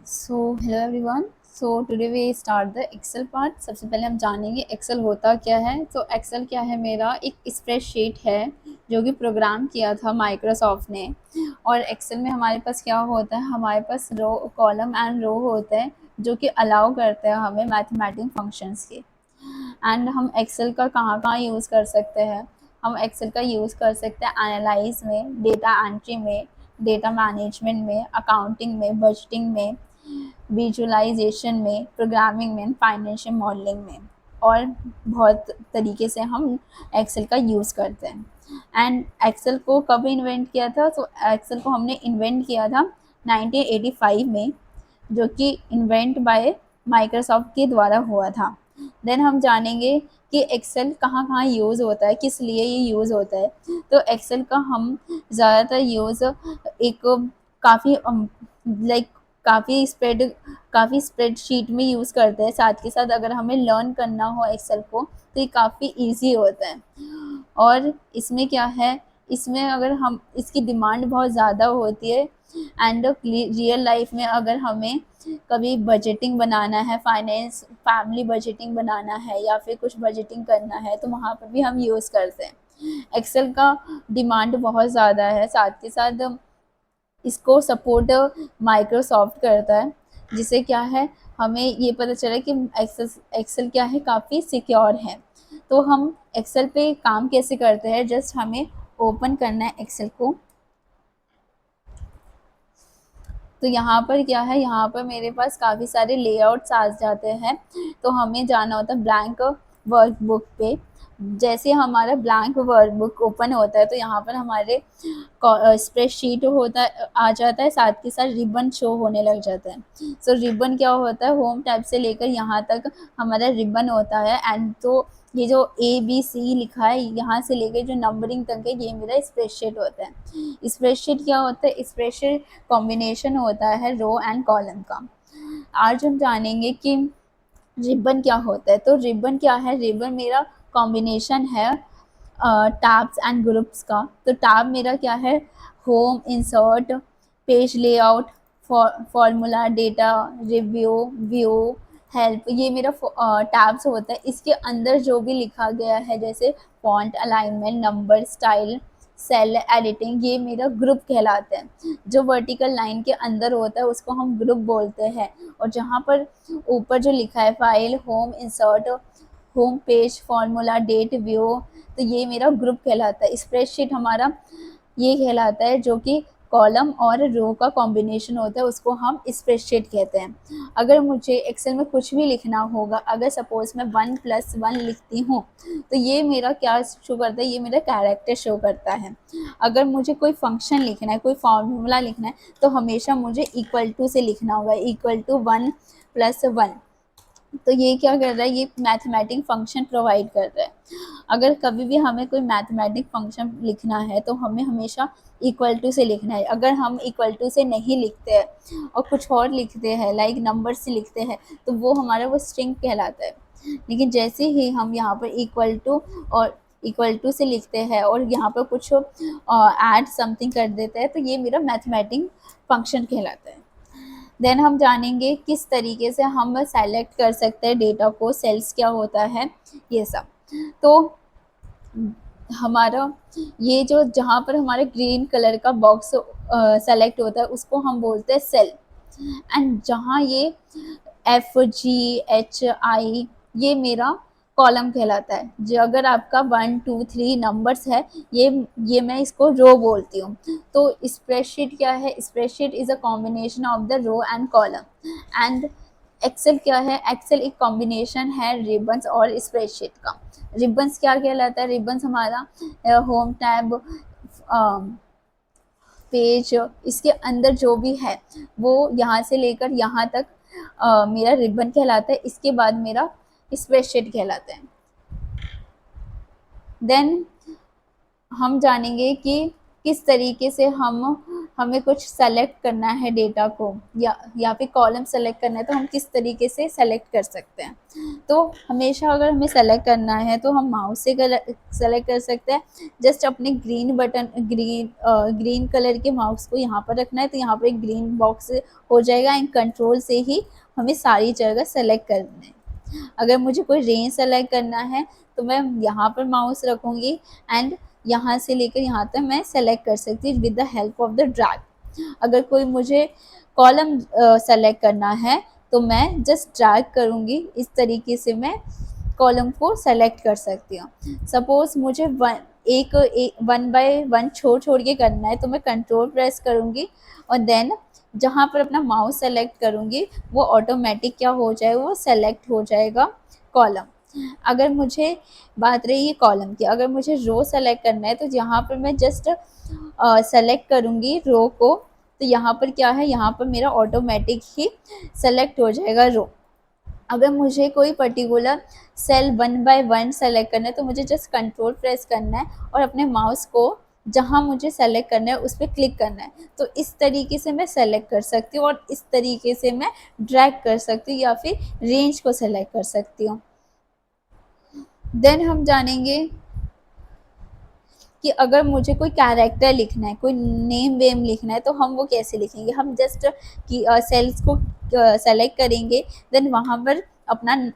Hello everyone. Today we start the Excel part. सबसे पहले हम जानेंगे एक्सेल होता क्या है। एक्सेल क्या है, मेरा एक स्प्रेडशीट है जो कि प्रोग्राम किया था माइक्रोसॉफ्ट ने। और एक्सेल में हमारे पास क्या होता है, हमारे पास रो, कॉलम एंड रो होते हैं जो कि अलाउ करते हैं हमें मैथमेटिक फंक्शंस के। एंड हम एक्सेल का कहाँ कहाँ यूज़ कर सकते हैं, हम एक्सेल का यूज़ कर सकते हैं एनालाइज में, डेटा एंट्री में, डेटा मैनेजमेंट में, अकाउंटिंग में, बजटिंग में, विजुअलाइजेशन में, प्रोग्रामिंग में, फाइनेंशियल मॉडलिंग में, और बहुत तरीके से हम एक्सेल का यूज़ करते हैं। एंड एक्सेल को कब इन्वेंट किया था, एक्सेल को हमने इन्वेंट किया था 1985 में, जो कि इन्वेंट बाय माइक्रोसॉफ्ट के द्वारा हुआ था। देन हम जानेंगे कि एक्सेल कहाँ कहाँ यूज़ होता है, किस लिए ये यूज़ होता है। तो एक्सेल का हम ज़्यादातर यूज़ एक काफ़ी लाइक काफ़ी स्प्रेडशीट में यूज़ करते हैं। साथ के साथ अगर हमें लर्न करना हो एक्सेल को तो ये काफ़ी इजी होता है। और इसमें क्या है, इसमें अगर हम इसकी डिमांड बहुत ज़्यादा होती है। एंड रियल लाइफ में अगर हमें कभी बजटिंग बनाना है, फाइनेंस फैमिली बजटिंग बनाना है या फिर कुछ बजटिंग करना है, तो वहाँ पर भी हम यूज़ करते हैं। एक्सेल का डिमांड बहुत ज़्यादा है। साथ के साथ इसको सपोर्ट माइक्रोसॉफ्ट करता है, जिससे क्या है, हमें ये पता चला कि एक्सेल क्या है, काफ़ी सिक्योर है। तो हम एक्सेल पे काम कैसे करते हैं, जस्ट हमें ओपन करना है एक्सेल को। तो यहाँ पर क्या है, यहाँ पर मेरे पास काफ़ी सारे लेआउट्स आ जाते हैं। तो हमें जाना होता है ब्लैंक वर्कबुक पे। जैसे हमारा ब्लैंक वर्कबुक ओपन होता है तो यहाँ पर हमारे स्प्रेडशीट होता है, आ जाता है, साथ के साथ रिबन शो होने लग जाता है। रिबन क्या होता है, होम टैब से लेकर यहाँ तक हमारा रिबन होता है। एंड तो ये जो ABC लिखा है यहाँ से लेकर जो नंबरिंग तक है, ये मेरा स्प्रेडशीट होता है। स्प्रेडशीट क्या होता है, स्प्रेडशीट कॉम्बिनेशन होता है रो एंड कॉलम का। आज हम जानेंगे कि रिबन क्या होता है। तो रिबन क्या है, रिबन मेरा कॉम्बिनेशन है टैब्स एंड ग्रुप्स का। तो टैब मेरा क्या है, home, insert, page layout, formula, data, review, view, help, ये मेरा टैब्स होता है। इसके अंदर जो भी लिखा गया है, जैसे font, alignment, number, style, cell, editing, ये मेरा ग्रुप कहलाता है। जो वर्टिकल लाइन के अंदर होता है उसको हम ग्रुप बोलते हैं। और जहाँ पर ऊपर जो लिखा है file, home, insert, home page, formula, date, view, तो ये मेरा ग्रुप कहलाता है। स्प्रेडशीट हमारा ये कहलाता है जो कि कॉलम और रो का कॉम्बिनेशन होता है, उसको हम स्प्रेडशीट कहते हैं। अगर मुझे एक्सेल में कुछ भी लिखना होगा, अगर सपोज मैं 1+1 लिखती हूँ, तो ये मेरा क्या शो करता है, ये मेरा कैरेक्टर शो करता है। अगर मुझे कोई फंक्शन लिखना है, कोई फार्मूला लिखना है, तो हमेशा मुझे इक्वल टू से लिखना होगा, इक्वल टू 1+1। तो ये क्या कर रहा है, ये मैथमेटिक फंक्शन प्रोवाइड कर रहा है। अगर कभी भी हमें कोई मैथमेटिक फंक्शन लिखना है तो हमें हमेशा इक्वल टू से लिखना है। अगर हम इक्वल टू से नहीं लिखते हैं और कुछ और लिखते हैं, लाइक नंबर से लिखते हैं, तो वो हमारा वो स्ट्रिंग कहलाता है। लेकिन जैसे ही हम यहाँ पर इक्वल टू से लिखते हैं और यहाँ पर कुछ ऐड समथिंग कर देते हैं, तो ये मेरा मैथमेटिक फंक्शन कहलाता है। देन हम जानेंगे किस तरीके से हम सेलेक्ट कर सकते हैं डेटा को, सेल्स क्या होता है, ये सब। तो हमारा ये जो जहाँ पर हमारे ग्रीन कलर का बॉक्स सेलेक्ट होता है उसको हम बोलते हैं सेल। एंड जहाँ ये FGHI, ये मेरा कॉलम कहलाता है। जो अगर आपका 1 2 3 नंबर्स है, ये मैं इसको रो बोलती हूँ। तो स्प्रेडशीट क्या है, spreadsheet is a combination of the row and column. And Excel क्या है, एक्सेल एक कॉम्बिनेशन है रिबन्स और स्प्रेडशीट का। रिबन्स क्या कहलाता है, रिबन्स हमारा होम टैब, पेज, इसके अंदर जो भी है वो यहाँ से लेकर यहाँ तक मेरा रिबन कहलाता है। इसके बाद मेरा स्प्रेडशीट कहलाता है। देन हम जानेंगे कि किस तरीके से हम हमें कुछ सेलेक्ट करना है डेटा को या फिर कॉलम सेलेक्ट करना है, तो हम किस तरीके से सेलेक्ट कर सकते हैं। तो हमेशा अगर हमें सेलेक्ट करना है तो हम माउस से सेलेक्ट कर सकते हैं। जस्ट अपने ग्रीन कलर के माउस को यहाँ पर रखना है, तो यहाँ पर एक ग्रीन बॉक्स हो जाएगा एंड कंट्रोल से ही हमें सारी जगह सेलेक्ट करना है। अगर मुझे कोई रेंज सेलेक्ट करना है तो मैं यहाँ पर माउस रखूँगी एंड यहाँ से लेकर यहाँ तक मैं सेलेक्ट कर सकती हूँ with the help of the drag. अगर कोई मुझे कॉलम सेलेक्ट करना है तो मैं जस्ट ड्रैग करूँगी, इस तरीके से मैं कॉलम को सेलेक्ट कर सकती हूँ। सपोज मुझे वन बाय वन छोड़ के करना है तो मैं कंट्रोल प्रेस करूँगी और देन जहाँ पर अपना माउस सेलेक्ट करूँगी वो ऑटोमेटिक क्या हो जाएगा, वो सेलेक्ट हो जाएगा कॉलम। अगर मुझे बात रही है कॉलम की, अगर मुझे रो सेलेक्ट करना है तो यहाँ पर मैं जस्ट सेलेक्ट करूँगी रो को, तो यहाँ पर क्या है, यहाँ पर मेरा ऑटोमेटिक ही सेलेक्ट हो जाएगा रो। अगर मुझे कोई particular cell one by one select करना है तो मुझे जस्ट कंट्रोल प्रेस करना है और अपने माउस को जहाँ मुझे सेलेक्ट करना है उस पर क्लिक करना है। तो इस तरीके से मैं सेलेक्ट कर सकती हूँ और इस तरीके से मैं ड्रैग कर सकती हूँ या फिर रेंज को सेलेक्ट कर सकती हूँ। देन हम जानेंगे कि अगर मुझे कोई कैरेक्टर लिखना है, कोई नेम वेम लिखना है तो हम वो कैसे लिखेंगे। हम जस्ट कि सेल्स को सेलेक्ट करेंगे, देन वहाँ पर अपना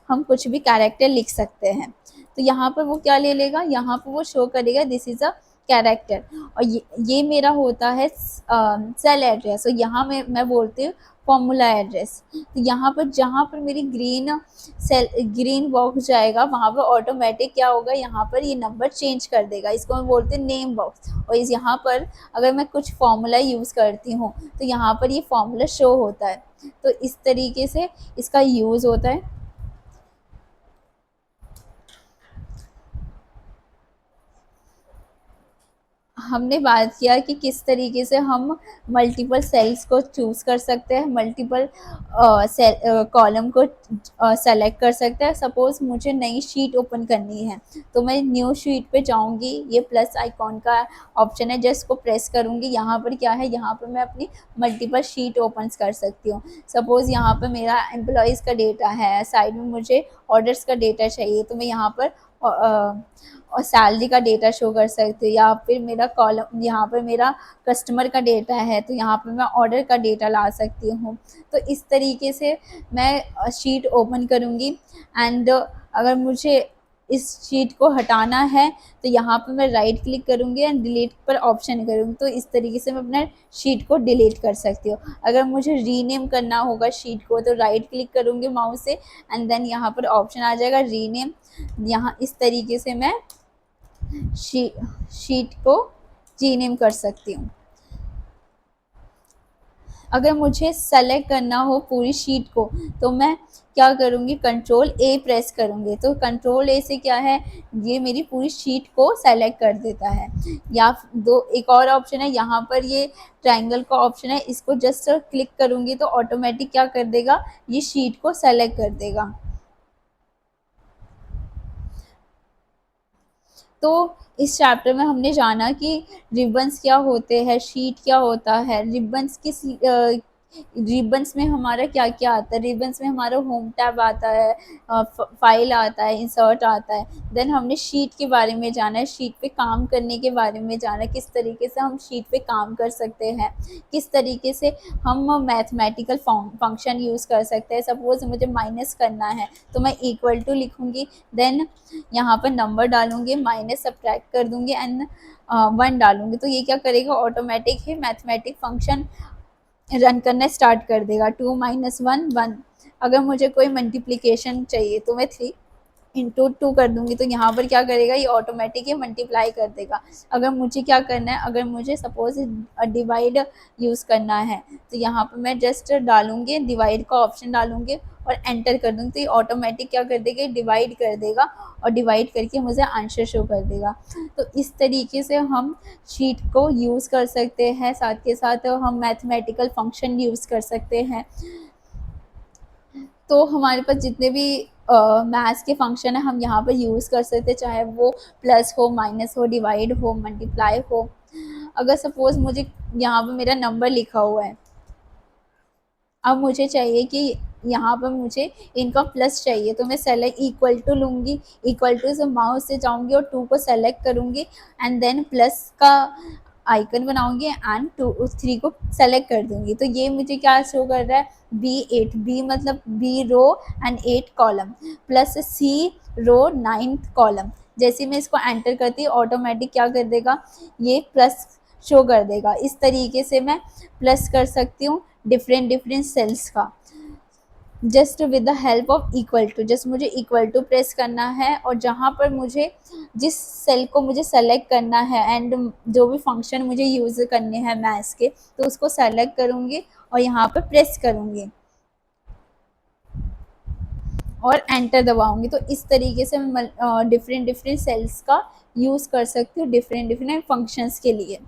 हम कुछ भी कैरेक्टर लिख सकते हैं। तो यहाँ पर वो क्या ले लेगा, यहाँ पर वो शो करेगा दिस इज़ अ कैरेक्टर, और ये मेरा होता है सेल एड्रेस। और यहाँ मैं बोलती हूँ फॉर्मूला एड्रेस। तो यहाँ पर जहाँ पर मेरी ग्रीन बॉक्स जाएगा वहाँ पर ऑटोमेटिक क्या होगा, यहाँ पर ये नंबर चेंज कर देगा। इसको मैं बोलते हैं नेम बॉक्स। और इस यहाँ पर अगर मैं कुछ फॉर्मूला यूज़ करती हूँ तो यहाँ पर ये फॉर्मूला शो होता है। तो इस तरीके से इसका यूज़ होता है। हमने बात किया कि किस तरीके से हम मल्टीपल सेल्स को चूज़ कर सकते हैं, मल्टीपल कॉलम को सेलेक्ट कर सकते हैं। सपोज़ मुझे नई शीट ओपन करनी है तो मैं न्यू शीट पे जाऊंगी, ये प्लस आइकॉन का ऑप्शन है, जस्ट को प्रेस करूंगी। यहाँ पर क्या है, यहाँ पर मैं अपनी मल्टीपल शीट ओपन कर सकती हूँ। सपोज़ यहाँ पर मेरा एम्प्लॉयज़ का डेटा है, साइड में मुझे ऑर्डर्स का डेटा चाहिए तो मैं यहाँ पर और सैलरी का डेटा शो कर सकती हूँ, या फिर मेरा कॉलम यहाँ पर मेरा कस्टमर का डेटा है तो यहाँ पर मैं ऑर्डर का डेटा ला सकती हूँ। तो इस तरीके से मैं शीट ओपन करूँगी एंड अगर मुझे इस शीट को हटाना है तो यहाँ पर मैं राइट क्लिक करूँगी एंड डिलीट पर ऑप्शन करूँगी। तो इस तरीके से मैं अपना शीट को डिलीट कर सकती हूँ। अगर मुझे रीनेम करना होगा शीट को तो राइट क्लिक करूँगी माउस से एंड देन यहाँ पर ऑप्शन आ जाएगा रीनेम। यहाँ इस तरीके से मैं शीट को रीनेम कर सकती हूँ। अगर मुझे सेलेक्ट करना हो पूरी शीट को तो मैं क्या करूँगी, कंट्रोल ए प्रेस करूँगी। तो कंट्रोल ए से क्या है, ये मेरी पूरी शीट को सेलेक्ट कर देता है। या एक और ऑप्शन है, यहाँ पर ये ट्रायंगल का ऑप्शन है, इसको जस्ट क्लिक करूँगी तो ऑटोमेटिक क्या कर देगा, ये शीट को सेलेक्ट कर देगा। तो इस चैप्टर में हमने जाना कि रिबन्स क्या होते हैं, शीट क्या होता है, रिबन्स में हमारा क्या क्या आता है। रिबन्स में हमारा होम टैब आता है, फाइल आता है, इंसर्ट आता है। देन हमने शीट के बारे में जाना है, शीट पे काम करने के बारे में जाना है, किस तरीके से हम शीट पे काम कर सकते हैं, किस तरीके से हम मैथमेटिकल फंक्शन यूज़ कर सकते हैं। सपोज मुझे माइनस करना है तो मैं इक्वल टू लिखूँगी, देन यहाँ पर नंबर डालूँगी, माइनस सब्ट्रैक्ट कर दूँगी एंड 1 डालूँगी। तो ये क्या करेगा, ऑटोमेटिक ही मैथमेटिक फंक्शन रन करना स्टार्ट कर देगा। 2 - 1 1। अगर मुझे कोई मल्टीप्लिकेशन चाहिए तो मैं 3 इंटू 2 कर दूँगी, तो यहाँ पर क्या करेगा, ये ऑटोमेटिक ही मल्टीप्लाई कर देगा। अगर मुझे क्या करना है, अगर मुझे सपोज डिवाइड यूज़ करना है तो यहाँ पर मैं जस्ट डालूँगी, डिवाइड का ऑप्शन डालूँगी और एंटर कर दूँगी, तो ये ऑटोमेटिक क्या कर देगा, डिवाइड कर देगा और डिवाइड करके मुझे आंसर शो कर देगा। तो इस तरीके से हम शीट को यूज़ कर सकते हैं, साथ के साथ हम मैथमेटिकल फंक्शन यूज़ कर सकते हैं। तो हमारे पास जितने भी मैथ्स के फंक्शन है हम यहाँ पर यूज़ कर सकते हैं, चाहे वो प्लस हो, माइनस हो, डिवाइड हो, मल्टीप्लाई हो। अगर सपोज मुझे यहाँ पर मेरा नंबर लिखा हुआ है, अब मुझे चाहिए कि यहाँ पर मुझे इनका प्लस चाहिए, तो मैं सेलेक्ट इक्वल टू लूँगी, इक्वल टू से माउस से जाऊँगी और 2 को सेलेक्ट करूँगी एंड देन प्लस का आइकन बनाऊँगी एंड 3 को सेलेक्ट कर दूँगी। तो ये मुझे क्या शो कर रहा है, B8, बी मतलब B row and 8 column, plus C row 9th column. जैसे मैं इसको एंटर करती हूँ ऑटोमेटिक क्या कर देगा, ये प्लस शो कर देगा। इस तरीके से मैं प्लस कर सकती हूँ डिफरेंट सेल्स का, just with the help of equal to. Just मुझे इक्वल टू प्रेस करना है और जहाँ पर मुझे जिस सेल को मुझे सेलेक्ट करना है एंड जो भी फंक्शन मुझे यूज़ करने हैं मैथ्स के, तो उसको सेलेक्ट करूँगी और यहाँ पर प्रेस करूँगी और एंटर दबाऊंगी। तो इस तरीके से मैं डिफरेंट सेल्स का यूज़ कर सकती हूँ डिफरेंट फंक्शंस के लिए।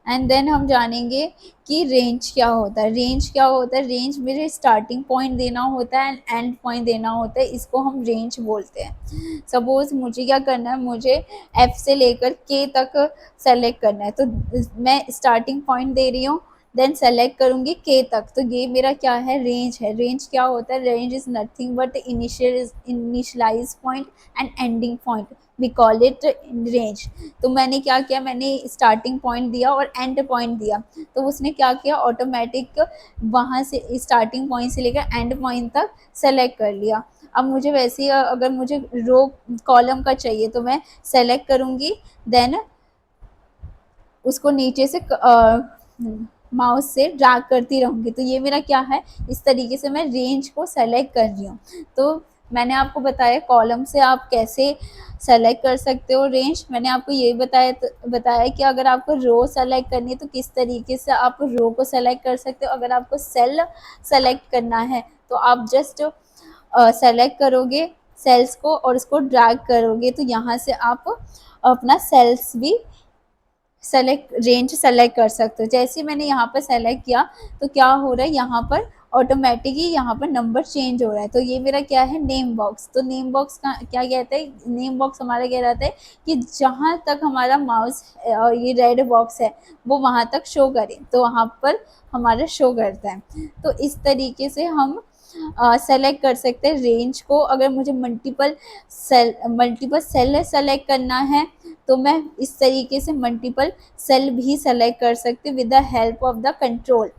एंड देन हम जानेंगे कि रेंज क्या होता है। रेंज क्या होता है, रेंज मेरे स्टार्टिंग पॉइंट देना होता है एंड एंड पॉइंट देना होता है, इसको हम रेंज बोलते हैं। सपोज मुझे क्या करना है, मुझे एफ से लेकर के तक सेलेक्ट करना है, तो मैं स्टार्टिंग पॉइंट दे रही हूँ, देन सेलेक्ट करूँगी के तक, तो ये मेरा क्या है, रेंज है। रेंज क्या होता है, range is nothing but initialize point and ending point, we call it range. तो मैंने क्या किया, मैंने स्टार्टिंग पॉइंट दिया और एंड पॉइंट दिया, तो उसने क्या किया, ऑटोमेटिक वहाँ से स्टार्टिंग पॉइंट से लेकर एंड पॉइंट तक सेलेक्ट कर लिया। अब मुझे वैसे ही अगर मुझे रो कॉलम का चाहिए तो मैं सेलेक्ट करूँगी, देन उसको नीचे से माउस से ड्रैग करती रहूँगी। तो ये मेरा क्या है, इस तरीके से मैं रेंज को सेलेक्ट कर रही हूँ। तो मैंने आपको बताया कॉलम से आप कैसे सेलेक्ट कर सकते हो रेंज। मैंने आपको ये बताया कि अगर आपको रो सेलेक्ट करनी है तो किस तरीके से आप रो को सेलेक्ट कर सकते हो। अगर आपको सेल सेलेक्ट करना है तो आप जस्ट सेलेक्ट करोगे सेल्स को और उसको ड्रैग करोगे, तो यहाँ से आप अपना सेल्स भी सेलेक्ट रेंज सेलेक्ट कर सकते हो। जैसे ही मैंने यहाँ पर सेलेक्ट किया तो क्या हो रहा है, यहाँ पर ऑटोमेटिकली यहाँ पर नंबर चेंज हो रहा है। तो ये मेरा क्या है, नेम बॉक्स। तो नेम बॉक्स का क्या कहते हैं, नेम बॉक्स हमारा क्या रहता है कि जहाँ तक हमारा माउस और ये रेड बॉक्स है वो वहाँ तक शो करे, तो वहाँ पर हमारा शो करता है। तो इस तरीके से हम सेलेक्ट कर सकते हैं रेंज को। अगर मुझे मल्टीपल सेल सेलेक्ट करना है तो मैं इस तरीके से मल्टीपल सेल भी सेलेक्ट कर सकती हूँ with the help of the control.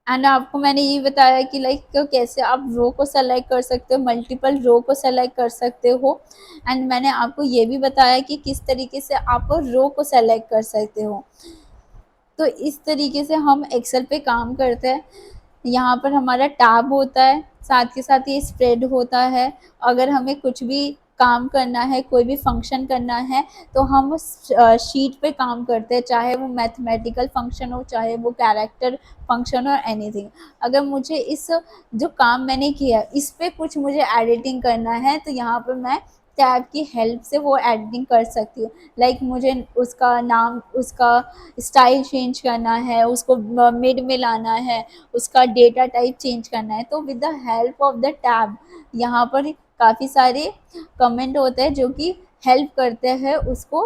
And आपको मैंने ये बताया कि लाइक कैसे आप रो को सेलेक्ट कर सकते हो, मल्टीपल रो को सेलेक्ट कर सकते हो। एंड मैंने आपको ये भी बताया कि किस तरीके से आप रो को सेलेक्ट कर सकते हो। तो इस तरीके से हम एक्सेल पे काम करते हैं। यहाँ पर हमारा टैब होता है, साथ के साथ ये स्प्रेड होता है। अगर हमें कुछ भी काम करना है, कोई भी फंक्शन करना है, तो हम शीट पे काम करते हैं, चाहे वो मैथमेटिकल फंक्शन हो, चाहे वो कैरेक्टर फंक्शन हो, एनीथिंग। अगर मुझे इस जो काम मैंने किया इस पे कुछ मुझे एडिटिंग करना है तो यहाँ पर मैं टैब की हेल्प से वो एडिटिंग कर सकती हूँ। लाइक मुझे उसका नाम, उसका स्टाइल चेंज करना है, उसको मिड में लाना है, उसका डेटा टाइप चेंज करना है, तो with the help of the tab यहाँ पर काफ़ी सारे कमेंट होते हैं जो कि हेल्प करते हैं उसको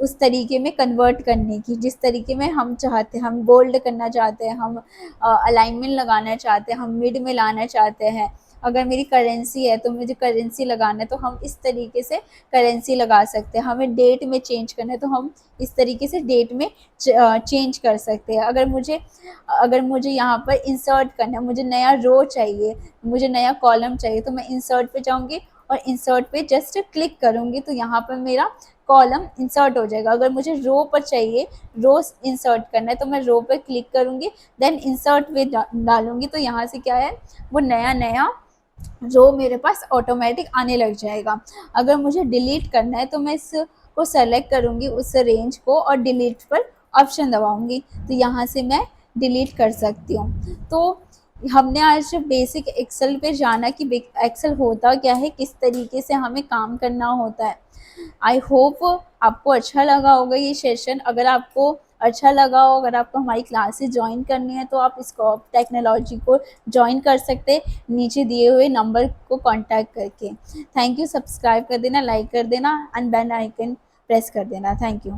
उस तरीके में कन्वर्ट करने की, जिस तरीके में हम चाहते हैं। हम बोल्ड करना चाहते हैं, हम अलाइनमेंट लगाना चाहते हैं, हम मिड में लाना चाहते हैं। अगर मेरी करेंसी है तो मुझे करेंसी लगाना है तो हम इस तरीके से करेंसी लगा सकते हैं। हमें डेट में चेंज करना है तो हम इस तरीके से डेट में चेंज कर सकते हैं। अगर मुझे यहाँ पर इंसर्ट करना है, मुझे नया रो चाहिए, मुझे नया कॉलम चाहिए, तो मैं इंसर्ट पे जाऊँगी और इंसर्ट पे जस्ट क्लिक करूँगी तो यहाँ पर मेरा कॉलम इंसर्ट हो जाएगा। अगर मुझे रो पर चाहिए, रो इंसर्ट करना है, तो मैं रो पर क्लिक करूँगी, देन इंसर्ट पे डालूँगी, तो यहाँ से क्या है, वो नया रो मेरे पास ऑटोमेटिक आने लग जाएगा। अगर मुझे डिलीट करना है तो मैं इसको सेलेक्ट करूँगी, उस रेंज को, और डिलीट पर ऑप्शन दबाऊँगी, तो यहाँ से मैं डिलीट कर सकती हूँ। तो हमने आज बेसिक एक्सेल पे जाना कि एक्सेल होता क्या है, किस तरीके से हमें काम करना होता है। आई होप आपको अच्छा लगा होगा ये सेशन। अगर आपको अच्छा लगा हो, अगर आपको हमारी क्लासेस ज्वाइन करनी है तो आप स्कोप टेक्नोलॉजी को ज्वाइन कर सकते हैं नीचे दिए हुए नंबर को कांटेक्ट करके। थैंक यू, सब्सक्राइब कर देना, लाइक कर देना एंड बेल आइकन प्रेस कर देना। Thank you.